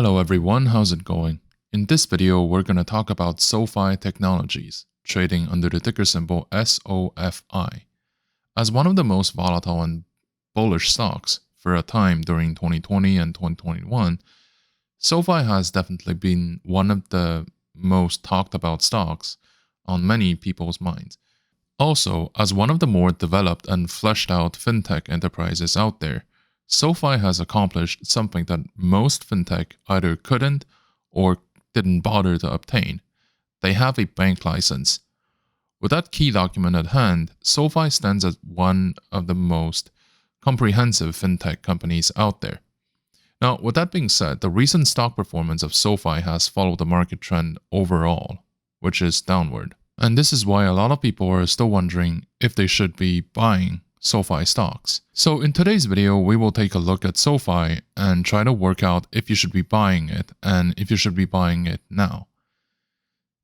Hello everyone, how's it going? In this video, we're going to talk about SOFI Technologies, trading under the ticker symbol SOFI. As one of the most volatile and bullish stocks for a time during 2020 and 2021, SOFI has definitely been one of the most talked about stocks on many people's minds. Also, as one of the more developed and fleshed out fintech enterprises out there, SOFI has accomplished something that most fintech either couldn't or didn't bother to obtain. They have a bank license. With that key document at hand, SOFI stands as one of the most comprehensive fintech companies out there. Now, with that being said, the recent stock performance of SOFI has followed the market trend overall, which is downward. And this is why a lot of people are still wondering if they should be buying SOFI stocks. So in today's video, we will take a look at SOFI and try to work out if you should be buying it and if you should be buying it now.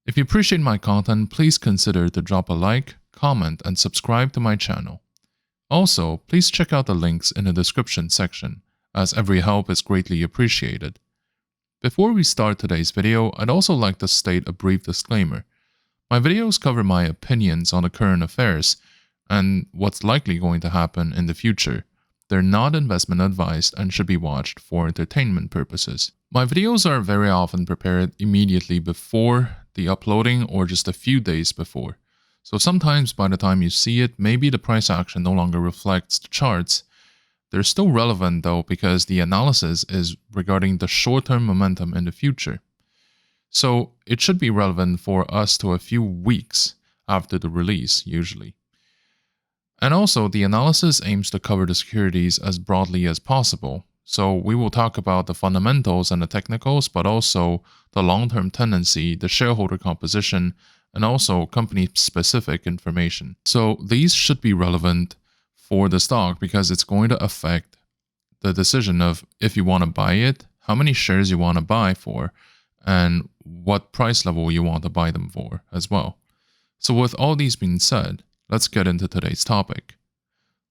If you appreciate my content, please consider to drop a like, comment, and subscribe to my channel. Also, please check out the links in the description section, as every help is greatly appreciated. Before we start today's video, I'd also like to state a brief disclaimer. My videos cover my opinions on the current affairs and what's likely going to happen in the future. They're not investment advice and should be watched for entertainment purposes. My videos are very often prepared immediately before the uploading or just a few days before. So sometimes by the time you see it, maybe the price action no longer reflects the charts. They're still relevant though because the analysis is regarding the short-term momentum in the future. So it should be relevant for us to a few weeks after the release usually. And also, the analysis aims to cover the securities as broadly as possible. So we will talk about the fundamentals and the technicals, but also the long-term tendency, the shareholder composition, and also company-specific information. So these should be relevant for the stock because it's going to affect the decision of if you want to buy it, how many shares you want to buy for, and what price level you want to buy them for as well. So with all these being said, let's get into today's topic.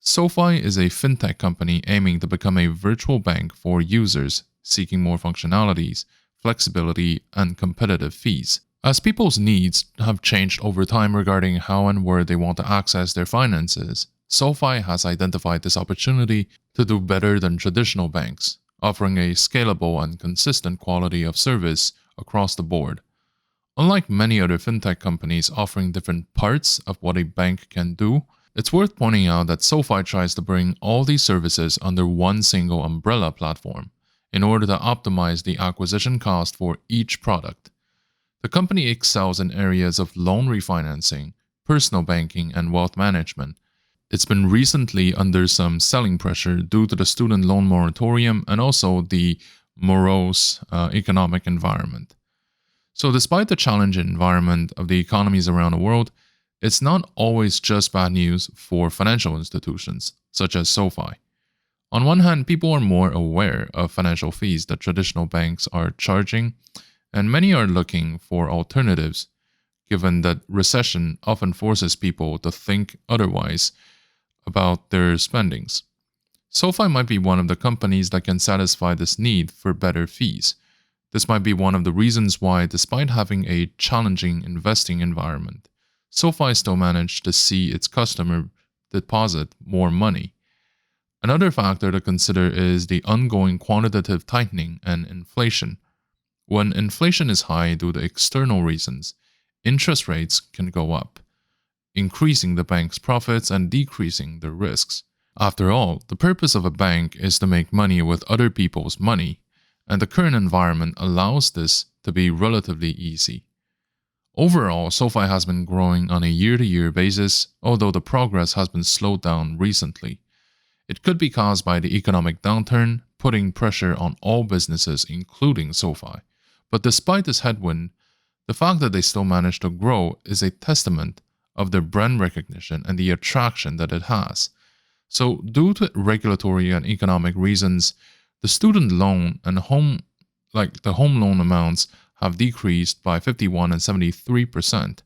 SOFI is a fintech company aiming to become a virtual bank for users seeking more functionalities, flexibility, and competitive fees. As people's needs have changed over time regarding how and where they want to access their finances, SOFI has identified this opportunity to do better than traditional banks, offering a scalable and consistent quality of service across the board. Unlike many other fintech companies offering different parts of what a bank can do, it's worth pointing out that SOFI tries to bring all these services under one single umbrella platform in order to optimize the acquisition cost for each product. The company excels in areas of loan refinancing, personal banking, and wealth management. It's been recently under some selling pressure due to the student loan moratorium and also the morose economic environment. So despite the challenging environment of the economies around the world, it's not always just bad news for financial institutions, such as SOFI. On one hand, people are more aware of financial fees that traditional banks are charging, and many are looking for alternatives, given that recession often forces people to think otherwise about their spendings. SOFI might be one of the companies that can satisfy this need for better fees. This might be one of the reasons why, despite having a challenging investing environment, SOFI still managed to see its customer deposit more money. Another factor to consider is the ongoing quantitative tightening and inflation. When inflation is high due to external reasons, interest rates can go up, increasing the bank's profits and decreasing their risks. After all, the purpose of a bank is to make money with other people's money, and the current environment allows this to be relatively easy. Overall, SOFI has been growing on a year-to-year basis, although the progress has been slowed down recently. It could be caused by the economic downturn, putting pressure on all businesses, including SOFI. But despite this headwind, the fact that they still managed to grow is a testament of their brand recognition and the attraction that it has. So, due to regulatory and economic reasons, the student loan and home loan amounts have decreased by 51% and 73%,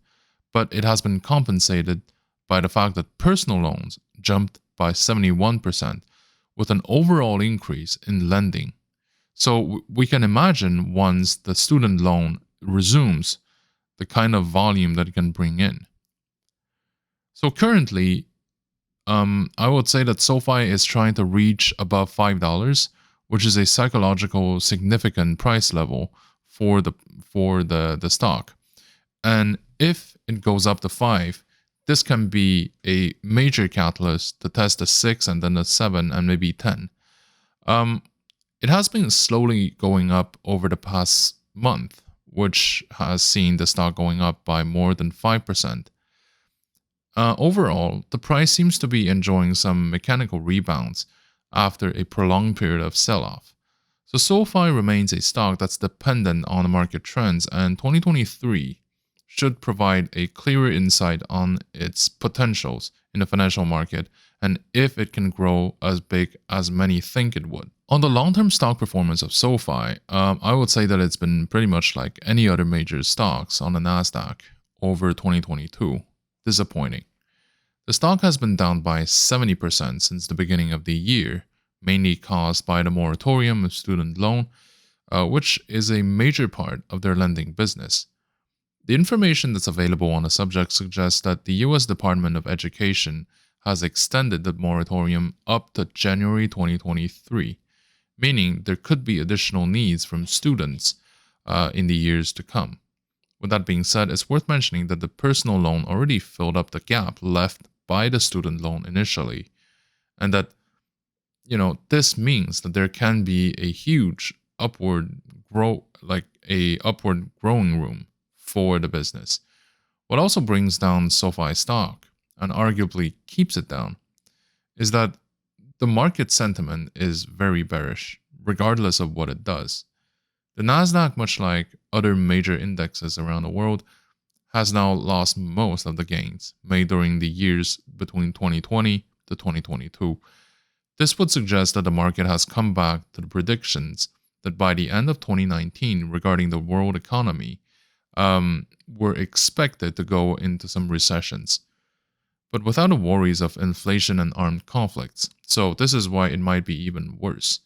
but it has been compensated by the fact that personal loans jumped by 71%, with an overall increase in lending. So we can imagine once the student loan resumes the kind of volume that it can bring in. So currently, I would say that SoFi is trying to reach above $5, which is a psychological significant price level for the stock. And if it goes up to 5, this can be a major catalyst to test the 6 and then the 7 and maybe 10. Um, it has been slowly going up over the past month, which has seen the stock going up by more than 5%. Overall, the price seems to be enjoying some mechanical rebounds after a prolonged period of sell off. So SoFi remains a stock that's dependent on the market trends, and 2023 should provide a clearer insight on its potentials in the financial market and if it can grow as big as many think it would. On the long-term stock performance of SoFi, I would say that it's been pretty much like any other major stocks on the Nasdaq over 2022. Disappointing. The stock has been down by 70% since the beginning of the year, mainly caused by the moratorium of student loan, which is a major part of their lending business. The information that's available on the subject suggests that the US Department of Education has extended the moratorium up to January 2023, meaning there could be additional needs from students in the years to come. With that being said, it's worth mentioning that the personal loan already filled up the gap left by the student loan initially, and that this means that there can be a huge upward growing room for the business. What also brings down SoFi stock and arguably keeps it down is that the market sentiment is very bearish, regardless of what it does. The Nasdaq, much like other major indexes around the world, has now lost most of the gains made during the years between 2020 to 2022. This would suggest that the market has come back to the predictions that by the end of 2019 regarding the world economy were expected to go into some recessions, but without the worries of inflation and armed conflicts. So this is why it might be even worse.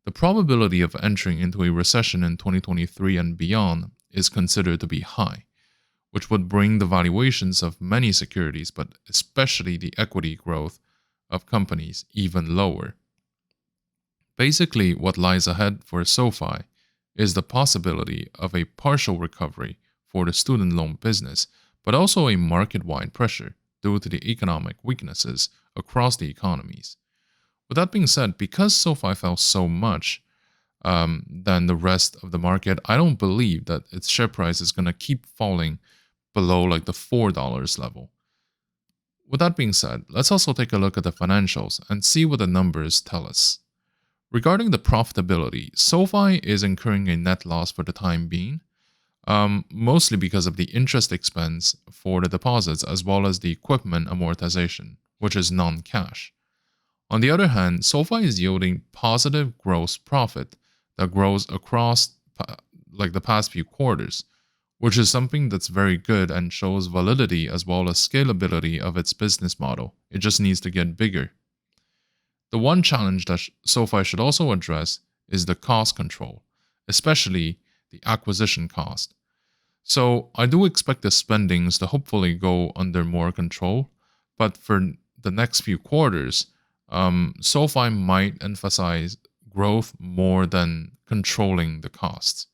The probability of entering into a recession in 2023 and beyond is considered to be high, which would bring the valuations of many securities, but especially the equity growth of companies, even lower. Basically, what lies ahead for SoFi is the possibility of a partial recovery for the student loan business, but also a market-wide pressure due to the economic weaknesses across the economies. With that being said, because SoFi fell so much than the rest of the market, I don't believe that its share price is going to keep falling below like the $4 level. With that being said, let's also take a look at the financials and see what the numbers tell us. Regarding the profitability, SoFi is incurring a net loss for the time being, mostly because of the interest expense for the deposits as well as the equipment amortization, which is non-cash. On the other hand, SoFi is yielding positive gross profit that grows across the past few quarters, which is something that's very good and shows validity as well as scalability of its business model. It just needs to get bigger. The one challenge that SoFi should also address is the cost control, especially the acquisition cost. So I do expect the spendings to hopefully go under more control, but for the next few quarters, SoFi might emphasize growth more than controlling the costs.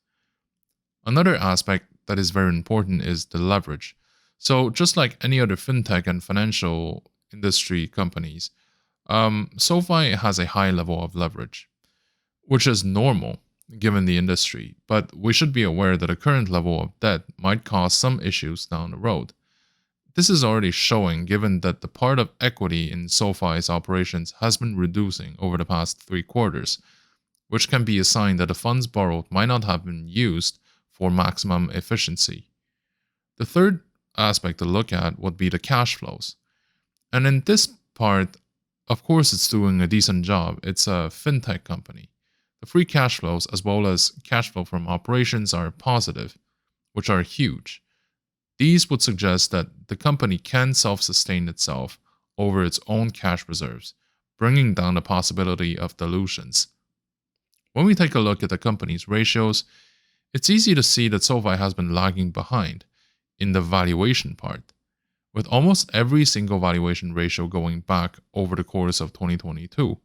Another aspect that is very important is the leverage. So just like any other fintech and financial industry companies, SoFi has a high level of leverage, which is normal given the industry, but we should be aware that a current level of debt might cause some issues down the road. This is already showing given that the part of equity in SoFi's operations has been reducing over the past 3 quarters, which can be a sign that the funds borrowed might not have been used for maximum efficiency. The third aspect to look at would be the cash flows. And in this part, of course, it's doing a decent job. It's a fintech company. The free cash flows as well as cash flow from operations are positive, which are huge. These would suggest that the company can self-sustain itself over its own cash reserves, bringing down the possibility of dilutions. When we take a look at the company's ratios, it's easy to see that SoFi has been lagging behind in the valuation part, with almost every single valuation ratio going back over the course of 2022.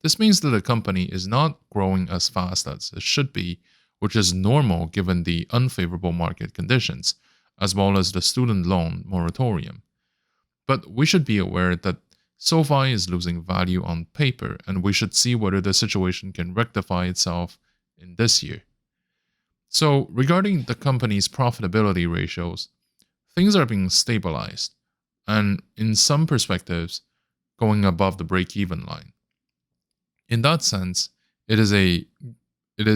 This means that the company is not growing as fast as it should be, which is normal given the unfavorable market conditions, as well as the student loan moratorium. But we should be aware that SoFi is losing value on paper, and we should see whether the situation can rectify itself in this year. So, regarding the company's profitability ratios, things are being stabilized, and in some perspectives, going above the break even line. In that sense, it is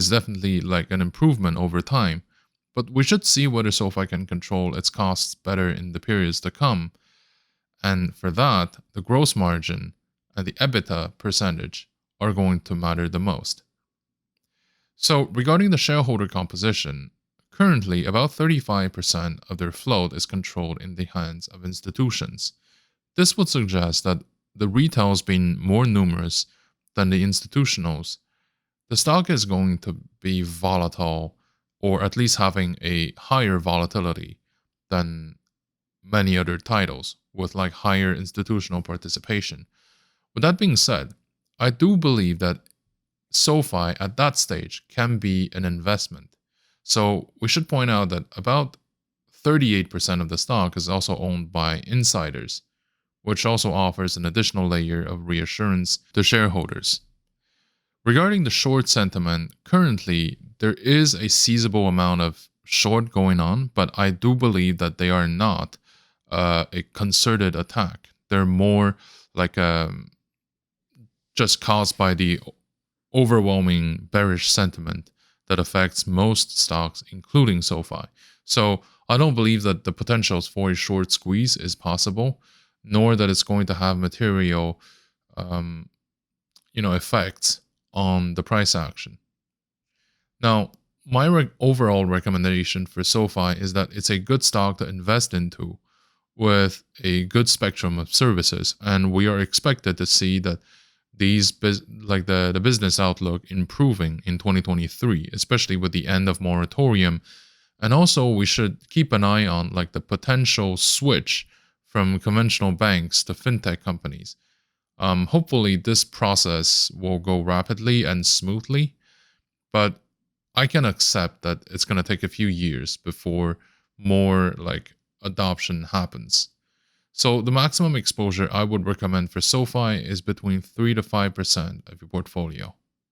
definitely like an improvement over time, but we should see whether SoFi can control its costs better in the periods to come. And for that, the gross margin and the EBITDA percentage are going to matter the most. So, regarding the shareholder composition, currently about 35% of their float is controlled in the hands of institutions. This would suggest that the retails being more numerous than the institutionals, the stock is going to be volatile, or at least having a higher volatility than many other titles with like higher institutional participation. With that being said, I do believe that SoFi at that stage can be an investment. So we should point out that about 38% of the stock is also owned by insiders, which also offers an additional layer of reassurance to shareholders. Regarding the short sentiment, currently there is a seizable amount of short going on, but I do believe that they are not a concerted attack. They're more like just caused by the overwhelming bearish sentiment that affects most stocks, including SoFi. So I don't believe that the potentials for a short squeeze is possible, nor that it's going to have material, effects on the price action. Now, my overall recommendation for SoFi is that it's a good stock to invest into with a good spectrum of services, and we are expected to see that the business outlook improving in 2023, especially with the end of moratorium. And also we should keep an eye on like the potential switch from conventional banks to fintech companies. Hopefully this process will go rapidly and smoothly, but I can accept that it's going to take a few years before more like adoption happens. So the maximum exposure I would recommend for SoFi is between 3 to 5% of your portfolio.